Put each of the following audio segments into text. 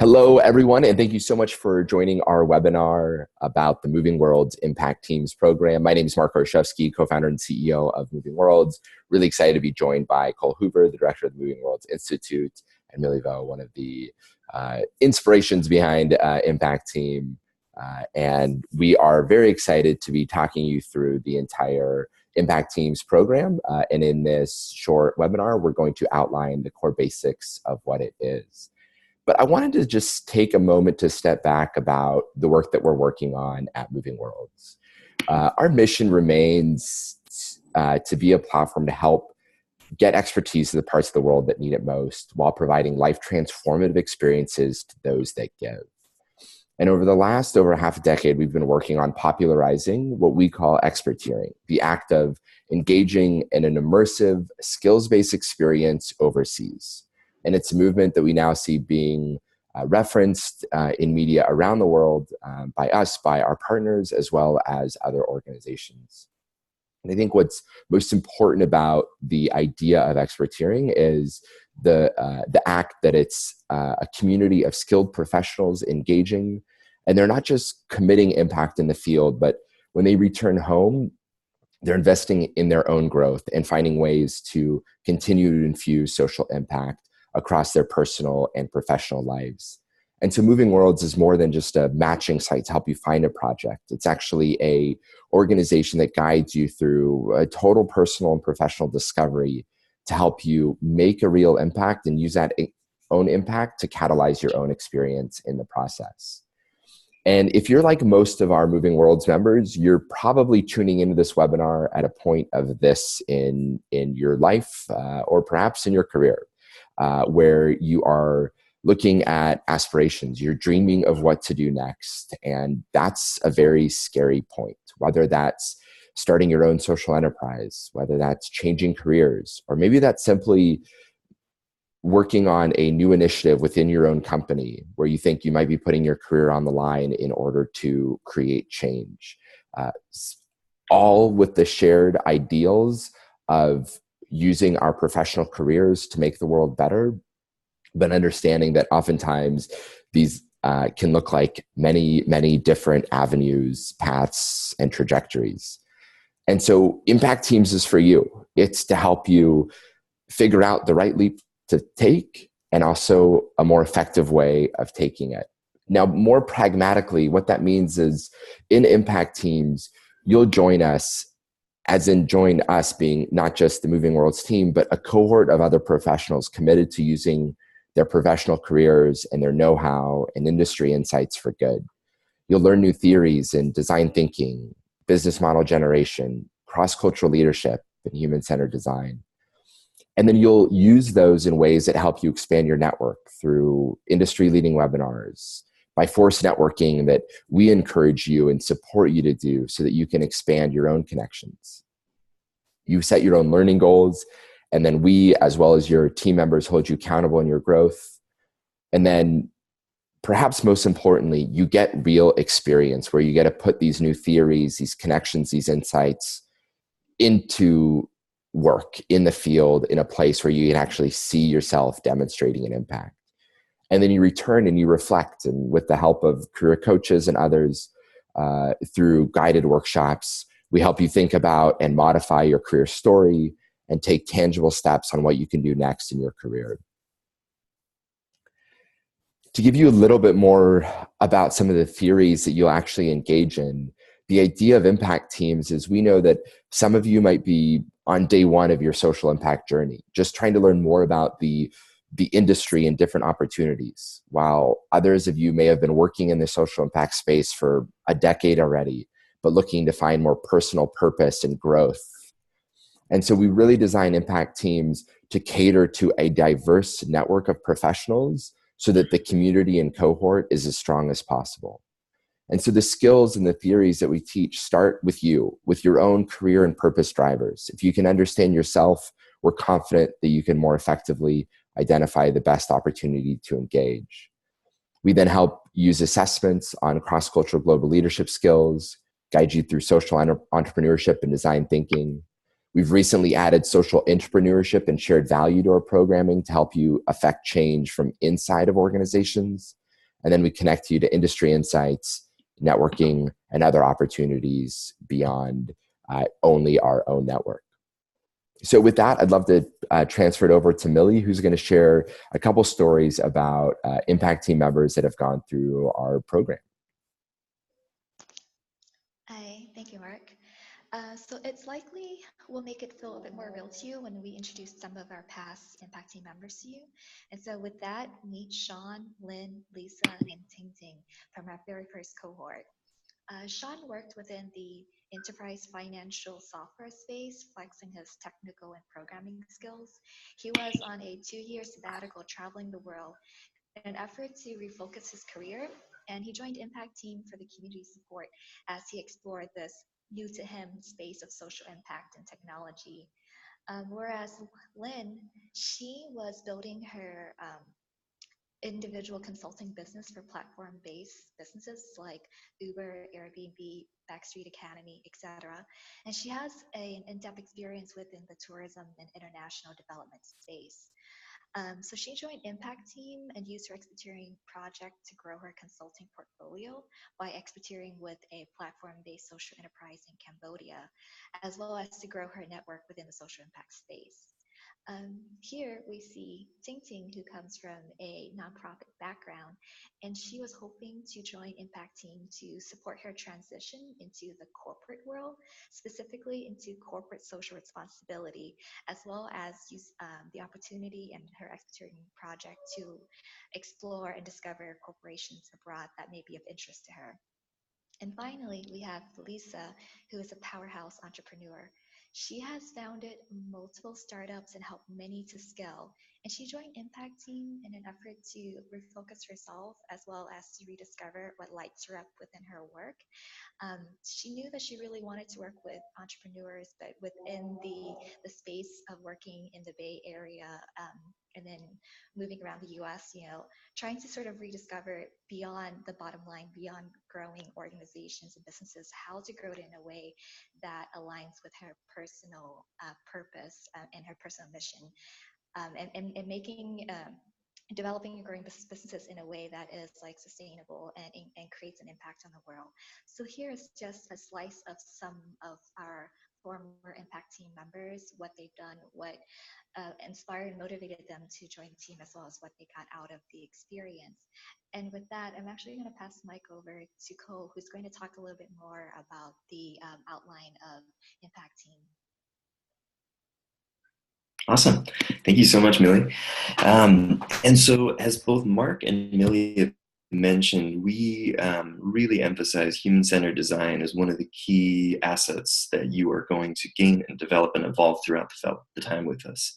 Hello, everyone, and thank you so much for joining our webinar about the MovingWorlds Impact Teams program. My name is Mark Orszewski, co-founder and CEO of MovingWorlds. Really excited to be joined by Cole Hoover, the director of the MovingWorlds Institute, and Millie Vo, one of the inspirations behind Impact Team. And we are very excited to be talking you through the entire Impact Teams program. And in this short webinar, we're going to outline the core basics of what it is. But I wanted to just take a moment to step back about the work that we're working on at MovingWorlds. Our mission remains to be a platform to help get expertise to the parts of the world that need it most while providing life-transformative experiences to those that give. And over the last over half a decade, we've been working on popularizing what we call experteering, the act of engaging in an immersive, skills-based experience overseas. And it's a movement that we now see being referenced in media around the world by us, by our partners, as well as other organizations. And I think what's most important about the idea of experteering is the act that it's a community of skilled professionals engaging, and they're not just committing impact in the field, but when they return home, they're investing in their own growth and finding ways to continue to infuse social impact across their personal and professional lives. And so MovingWorlds is more than just a matching site to help you find a project. It's actually an organization that guides you through a total personal and professional discovery to help you make a real impact and use that own impact to catalyze your own experience in the process. And if you're like most of our MovingWorlds members, you're probably tuning into this webinar at a point of this in your life or perhaps in your career. Where you are looking at aspirations, you're dreaming of what to do next. And that's a very scary point, whether that's starting your own social enterprise, whether that's changing careers, or maybe that's simply working on a new initiative within your own company where you think you might be putting your career on the line in order to create change. All with the shared ideals of using our professional careers to make the world better, but understanding that oftentimes these can look like many, many different avenues, paths, and trajectories. And so Impact Teams is for you. It's to help you figure out the right leap to take and also a more effective way of taking it. Now, more pragmatically, what that means is in Impact Teams, you'll join us, as in join us being not just the MovingWorlds team, but a cohort of other professionals committed to using their professional careers and their know-how and industry insights for good. You'll learn new theories in design thinking, business model generation, cross-cultural leadership, and human-centered design. And then you'll use those in ways that help you expand your network through industry-leading webinars, by force networking that we encourage you and support you to do so that you can expand your own connections. You set your own learning goals, and then we, as well as your team members, hold you accountable in your growth. And then perhaps most importantly, you get real experience where you get to put these new theories, these connections, these insights into work in the field in a place where you can actually see yourself demonstrating an impact. And then you return and you reflect, and with the help of career coaches and others through guided workshops, we help you think about and modify your career story and take tangible steps on what you can do next in your career. To give you a little bit more about some of the theories that you'll actually engage in, the idea of impact teams is we know that some of you might be on day one of your social impact journey, just trying to learn more about the industry and different opportunities, while others of you may have been working in the social impact space for a decade already, but looking to find more personal purpose and growth. And so we really design impact teams to cater to a diverse network of professionals so that the community and cohort is as strong as possible. And so the skills and the theories that we teach start with you, with your own career and purpose drivers. If you can understand yourself, we're confident that you can more effectively identify the best opportunity to engage. We then help use assessments on cross-cultural global leadership skills, guide you through social entrepreneurship and design thinking. We've recently added social entrepreneurship and shared value to our programming to help you affect change from inside of organizations. And then we connect you to industry insights, networking, and other opportunities beyond only our own network. So with that, I'd love to transfer it over to Millie, who's going to share a couple stories about impact team members that have gone through our program. Hi, thank you, Mark. So it's likely will make it feel a bit more real to you when we introduce some of our past impact team members to you. And so with that, meet Sean, Lynn, Lisa, and Ting Ting from our very first cohort. Sean worked within the enterprise financial software space, flexing his technical and programming skills. He was on a 2-year sabbatical traveling the world in an effort to refocus his career, and he joined Impact Team for the community support as he explored this new to him space of social impact and technology. Whereas Lynn, she was building her individual consulting business for platform-based businesses like Uber, Airbnb, Backstreet Academy, etc. And she has an in-depth experience within the tourism and international development space. So she joined Impact Team and used her experteering project to grow her consulting portfolio by experteering with a platform-based social enterprise in Cambodia, as well as to grow her network within the social impact space. Here we see Ting Ting, who comes from a nonprofit background, and she was hoping to join Impact Team to support her transition into the corporate world, specifically into corporate social responsibility, as well as use the opportunity and her expertise project to explore and discover corporations abroad that may be of interest to her. And finally, we have Lisa, who is a powerhouse entrepreneur. She has founded multiple startups and helped many to scale. And she joined Impact Team in an effort to refocus herself as well as to rediscover what lights her up within her work. She knew that she really wanted to work with entrepreneurs, but within the space of working in the Bay Area, and then moving around the US, trying to sort of rediscover beyond the bottom line, beyond growing organizations and businesses, how to grow it in a way that aligns with her personal purpose and her personal mission, and making developing and growing businesses in a way that is like sustainable and creates an impact on the world. So here is just a slice of some of our former impact team members, what they've done, what inspired and motivated them to join the team, as well as what they got out of the experience. And with that, I'm actually going to pass the mic over to Cole, who's going to talk a little bit more about the outline of impact team. Awesome. Thank you so much, Millie. And so as both Mark and Millie have mentioned, we really emphasize human-centered design as one of the key assets that you are going to gain and develop and evolve throughout the time with us.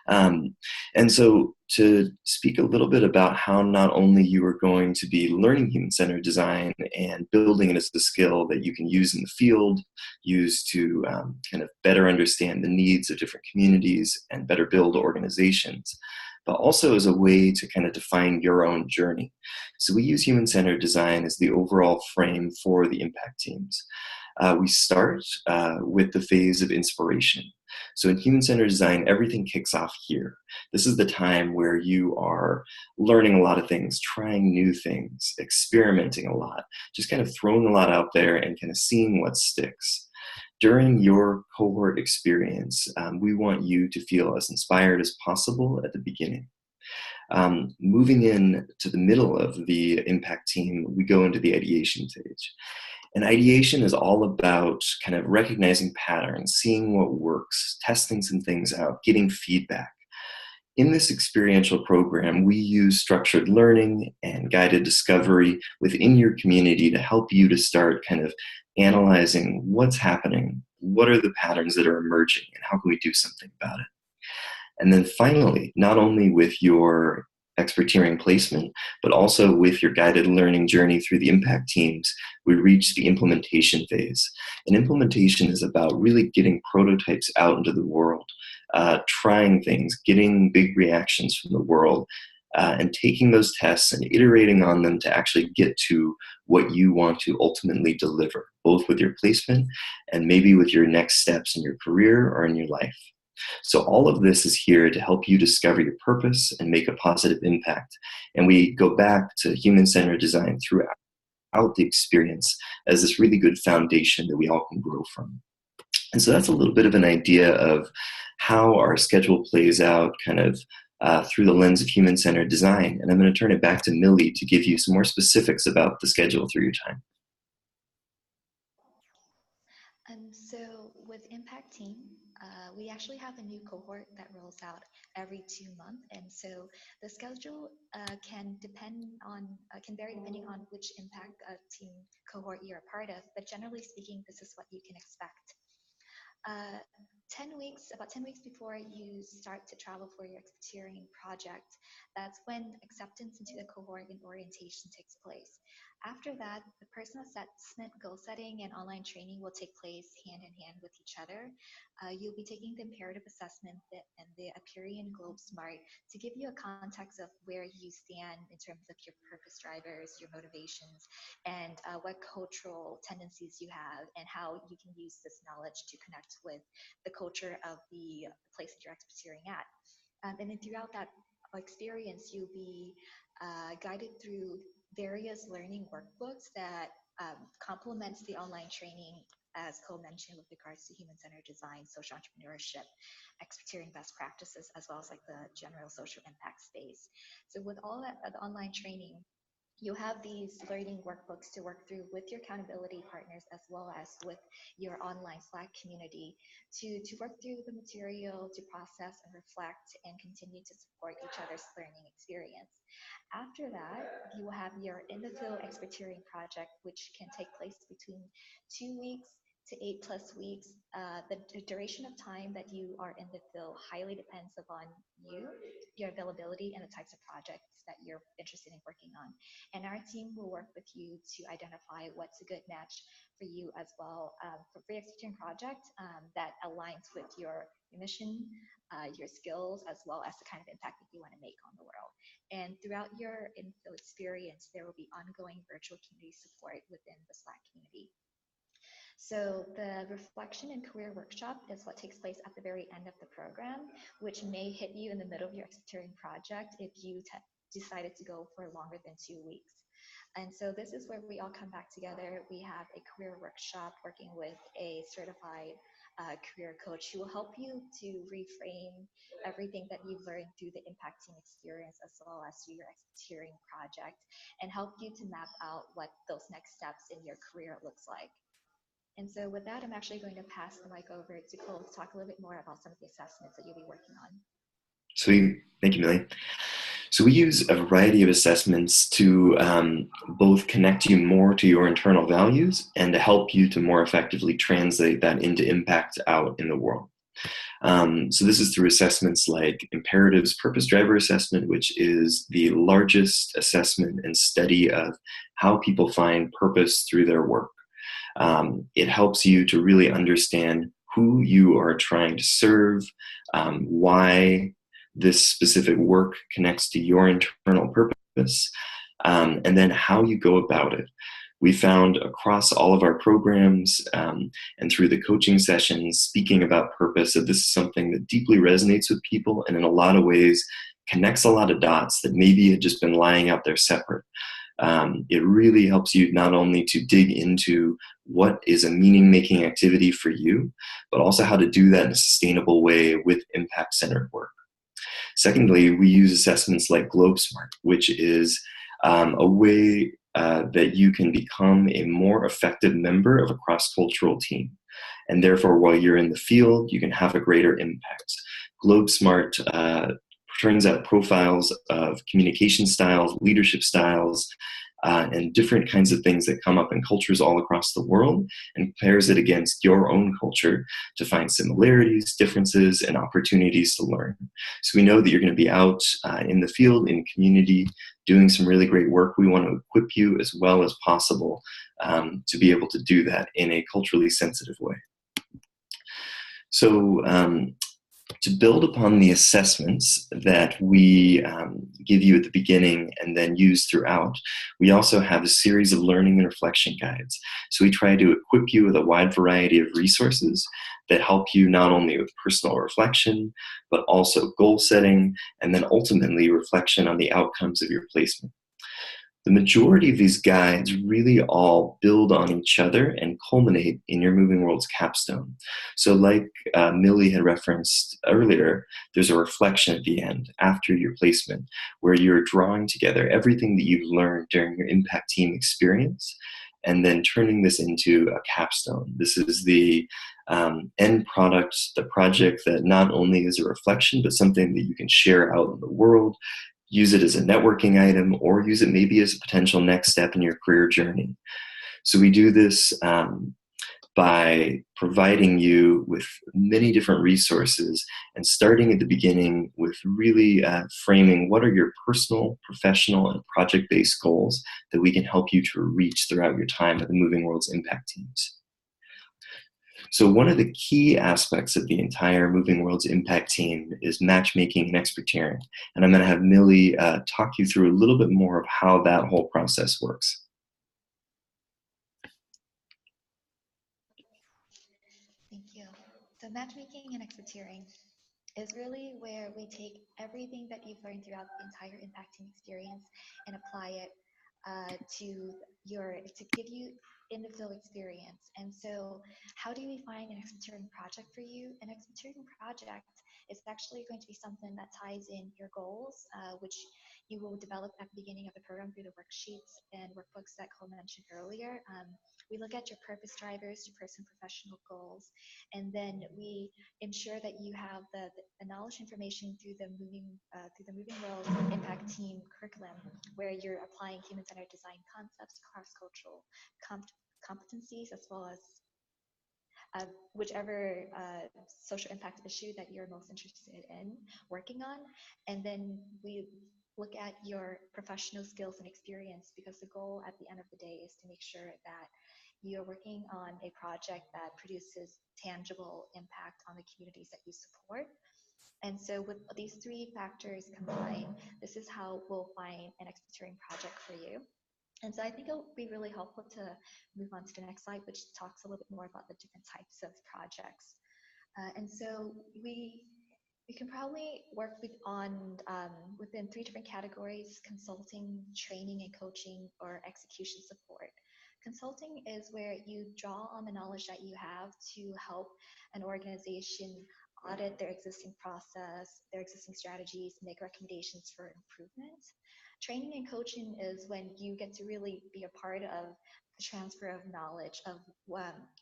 And so to speak a little bit about how not only you are going to be learning human-centered design and building it as a skill that you can use in the field, use to kind of better understand the needs of different communities and better build organizations, but also as a way to kind of define your own journey. So we use human-centered design as the overall frame for the impact teams. We start with the phase of inspiration. So in human-centered design, everything kicks off here. This is the time where you are learning a lot of things, trying new things, experimenting a lot, just kind of throwing a lot out there and kind of seeing what sticks. During your cohort experience, we want you to feel as inspired as possible at the beginning. Moving in to the middle of the impact team, we go into the ideation stage. And ideation is all about kind of recognizing patterns, seeing what works, testing some things out, getting feedback. In this experiential program, we use structured learning and guided discovery within your community to help you to start kind of analyzing what's happening, what are the patterns that are emerging, and how can we do something about it. And then finally, not only with your experteering placement, but also with your guided learning journey through the impact teams, we reach the implementation phase. And implementation is about really getting prototypes out into the world, trying things, getting big reactions from the world, and taking those tests and iterating on them to actually get to what you want to ultimately deliver, both with your placement and maybe with your next steps in your career or in your life. So all of this is here to help you discover your purpose and make a positive impact. And we go back to human-centered design throughout the experience as this really good foundation that we all can grow from. And so that's a little bit of an idea of how our schedule plays out kind of through the lens of human-centered design. And I'm going to turn it back to Millie to give you some more specifics about the schedule through your time. So with Impact Team, we actually have a new cohort that rolls out every 2 months, and so the schedule can vary depending on which Impact Team cohort you're a part of. But generally speaking, this is what you can expect. 10 weeks, about 10 weeks before you start to travel for your Experteering project, that's when acceptance into the cohort and orientation takes place. After that, the personal assessment, goal setting, and online training will take place hand in hand with each other. You'll be taking the imperative assessment and the Aperian Globe Smart to give you a context of where you stand in terms of your purpose drivers, your motivations, and what cultural tendencies you have, and how you can use this knowledge to connect with the culture of the place that you're experiencing at. And then throughout that experience, you'll be guided through various learning workbooks that complements the online training, as Cole mentioned, with regards to human-centered design, social entrepreneurship, experiencing best practices, as well as like the general social impact space. So with all that online training, you have these learning workbooks to work through with your accountability partners, as well as with your online Slack community to work through the material, to process and reflect and continue to support each other's learning experience. After that, you will have your in the field experteering project, which can take place between 2 weeks to 8+ weeks. The duration of time that you are in the field highly depends upon you, your availability, and the types of projects that you're interested in working on. And our team will work with you to identify what's a good match for you as well, for your expertise project that aligns with your mission, your skills, as well as the kind of impact that you want to make on the world. And throughout your infill experience, there will be ongoing virtual community support within the Slack community. So the reflection and career workshop is what takes place at the very end of the program, which may hit you in the middle of your expertise project if you decided to go for longer than 2 weeks. And so this is where we all come back together. We have a career workshop working with a certified career coach who will help you to reframe everything that you've learned through the Impact Team experience, as well as through your expertise project, and help you to map out what those next steps in your career looks like. And so with that, I'm actually going to pass the mic over to Cole to talk a little bit more about some of the assessments that you'll be working on. Sweet. Thank you, Millie. So we use a variety of assessments to both connect you more to your internal values and to help you to more effectively translate that into impact out in the world. So this is through assessments like Imperatives Purpose Driver Assessment, which is the largest assessment and study of how people find purpose through their work. It helps you to really understand who you are trying to serve, why this specific work connects to your internal purpose, and then how you go about it. We found across all of our programs and through the coaching sessions, speaking about purpose, that this is something that deeply resonates with people and in a lot of ways connects a lot of dots that maybe had just been lying out there separate. It really helps you not only to dig into what is a meaning-making activity for you, but also how to do that in a sustainable way with impact-centered work. Secondly, we use assessments like GlobeSmart, which is a way that you can become a more effective member of a cross-cultural team. And therefore, while you're in the field, you can have a greater impact. GlobeSmart turns out profiles of communication styles, leadership styles, and different kinds of things that come up in cultures all across the world, and compares it against your own culture to find similarities, differences, and opportunities to learn. So we know that you're going to be out in the field, in community, doing some really great work. We want to equip you as well as possible to be able to do that in a culturally sensitive way. So To build upon the assessments that we give you at the beginning and then use throughout, we also have a series of learning and reflection guides. So we try to equip you with a wide variety of resources that help you not only with personal reflection, but also goal setting, and then ultimately reflection on the outcomes of your placement. The majority of these guides really all build on each other and culminate in your MovingWorlds capstone. So like Millie had referenced earlier, there's a reflection at the end after your placement where you're drawing together everything that you've learned during your impact team experience and then turning this into a capstone. This is the end product, the project that not only is a reflection, but something that you can share out in the world, use it as a networking item, or use it maybe as a potential next step in your career journey. So we do this by providing you with many different resources and starting at the beginning with really framing what are your personal, professional, and project-based goals that we can help you to reach throughout your time at the MovingWorlds Impact Teams. So one of the key aspects of the entire MovingWorlds Impact Team is matchmaking and experteering. And I'm going to have Millie talk you through a little bit more of how that whole process works. Thank you. So matchmaking and experteering is really where we take everything that you've learned throughout the entire impact team experience and apply it to give you in the field experience. And so how do we find an experteering project for you? An experteering project is actually going to be something that ties in your goals, which you will develop at the beginning of the program through the worksheets and workbooks that Cole mentioned earlier. We look at your purpose drivers, your personal professional goals, and then we ensure that you have the knowledge information through the MovingWorlds Impact Team curriculum, where you're applying human-centered design concepts, cross-cultural competencies, as well as whichever social impact issue that you're most interested in working on. And then we look at your professional skills and experience, because the goal at the end of the day is to make sure that you're working on a project that produces tangible impact on the communities that you support. And so with these three factors combined, this is how we'll find an experteering project for you. And so I think it'll be really helpful to move on to the next slide, which talks a little bit more about the different types of projects. And so we can probably work within three different categories: consulting, training and coaching, or execution support. Consulting is where you draw on the knowledge that you have to help an organization audit their existing process, their existing strategies, make recommendations for improvement. Training and coaching is when you get to really be a part of the transfer of knowledge of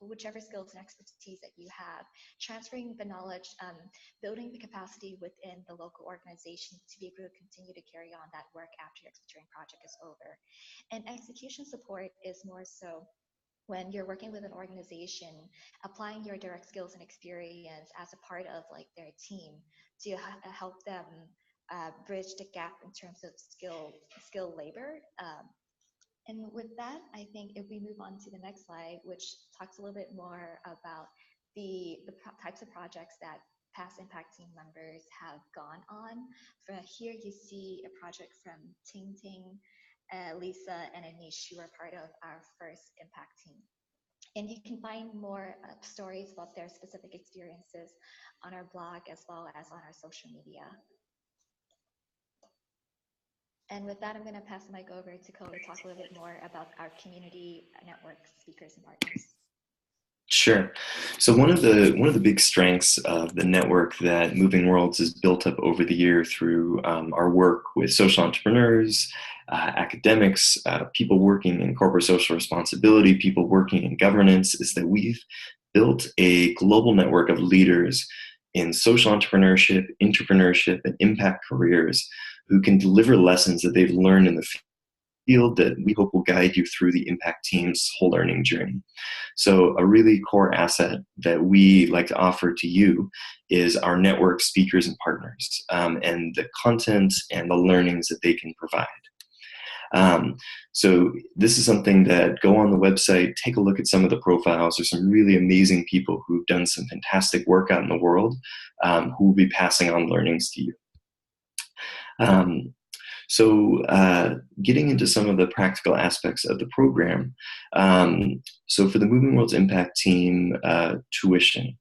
whichever skills and expertise that you have, transferring the knowledge, building the capacity within the local organization to be able to continue to carry on that work after your experteering project is over. And execution support is more so when you're working with an organization, applying your direct skills and experience as a part of like their team to help them bridge the gap in terms of skill labor. And with that, I think if we move on to the next slide, which talks a little bit more about the types of projects that past impact team members have gone on. From here, you see a project from Ting Ting, Lisa, and Anish, who are part of our first impact team. And you can find more stories about their specific experiences on our blog as well as on our social media. And with that, I'm going to pass the mic over to Cole to talk a little bit more about our community network speakers and partners. Sure. So one of the big strengths of the network that MovingWorlds has built up over the year through our work with social entrepreneurs, academics, people working in corporate social responsibility, people working in governance, is that we've built a global network of leaders in social entrepreneurship, and impact careers who can deliver lessons that they've learned in the field that we hope will guide you through the impact team's whole learning journey. So a really core asset that we like to offer to you is our network speakers and partners, and the content and the learnings that they can provide. So this is something that go on the website, take a look at some of the profiles. There's some really amazing people who've done some fantastic work out in the world, who will be passing on learnings to you. Getting into some of the practical aspects of the program. So for the MovingWorlds Impact Team tuition,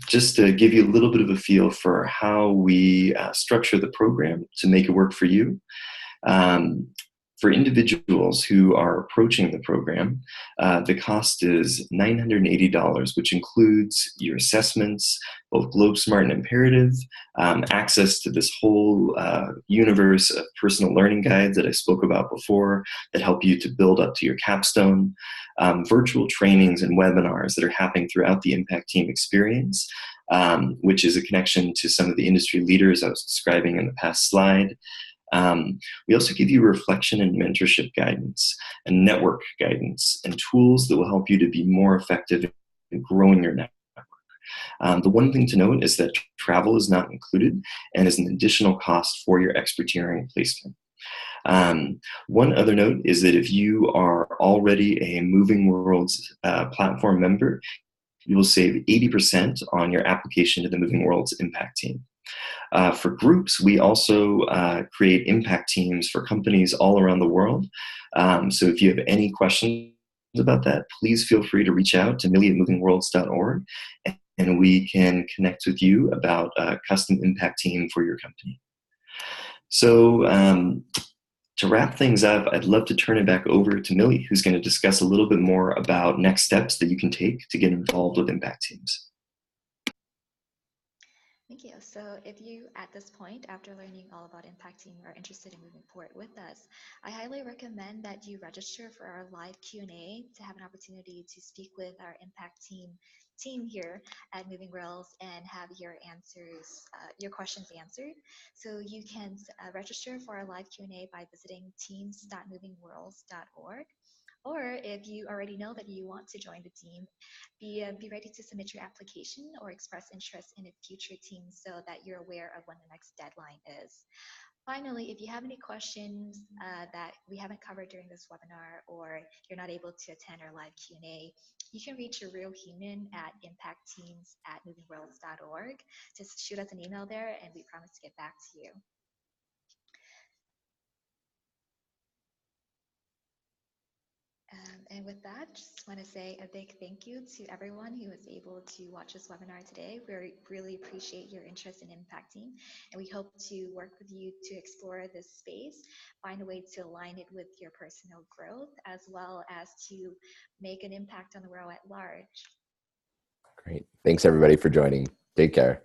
just to give you a little bit of a feel for how we structure the program to make it work for you. For individuals who are approaching the program, the cost is $980, which includes your assessments, both Globe Smart and Imperative, access to this whole universe of personal learning guides that I spoke about before that help you to build up to your capstone, virtual trainings and webinars that are happening throughout the Impact Team experience, which is a connection to some of the industry leaders I was describing in the past slide. We also give you reflection and mentorship guidance and network guidance and tools that will help you to be more effective in growing your network. The one thing to note is that travel is not included and is an additional cost for your experteering placement. One other note is that if you are already a MovingWorlds platform member, you will save 80% on your application to the MovingWorlds Impact Team. For groups, we also create impact teams for companies all around the world. So if you have any questions about that, please feel free to reach out to millie@movingworlds.org, and we can connect with you about a custom impact team for your company. So to wrap things up, I'd love to turn it back over to Millie, who's going to discuss a little bit more about next steps that you can take to get involved with impact teams. Thank you. So if you, at this point, after learning all about Impact Team, are interested in moving forward with us, I highly recommend that you register for our live Q&A to have an opportunity to speak with our Impact team here at MovingWorlds and have your questions answered. So you can register for our live Q&A by visiting teams.movingworlds.org. Or if you already know that you want to join the team, be ready to submit your application or express interest in a future team so that you're aware of when the next deadline is. Finally, if you have any questions that we haven't covered during this webinar, or you're not able to attend our live Q&A, you can reach a real human at impactteams@movingworlds.org. Just shoot us an email there and we promise to get back to you. And with that, just want to say a big thank you to everyone who was able to watch this webinar today. We really appreciate your interest in Impact Team, and we hope to work with you to explore this space, find a way to align it with your personal growth, as well as to make an impact on the world at large. Great. Thanks everybody for joining. Take care.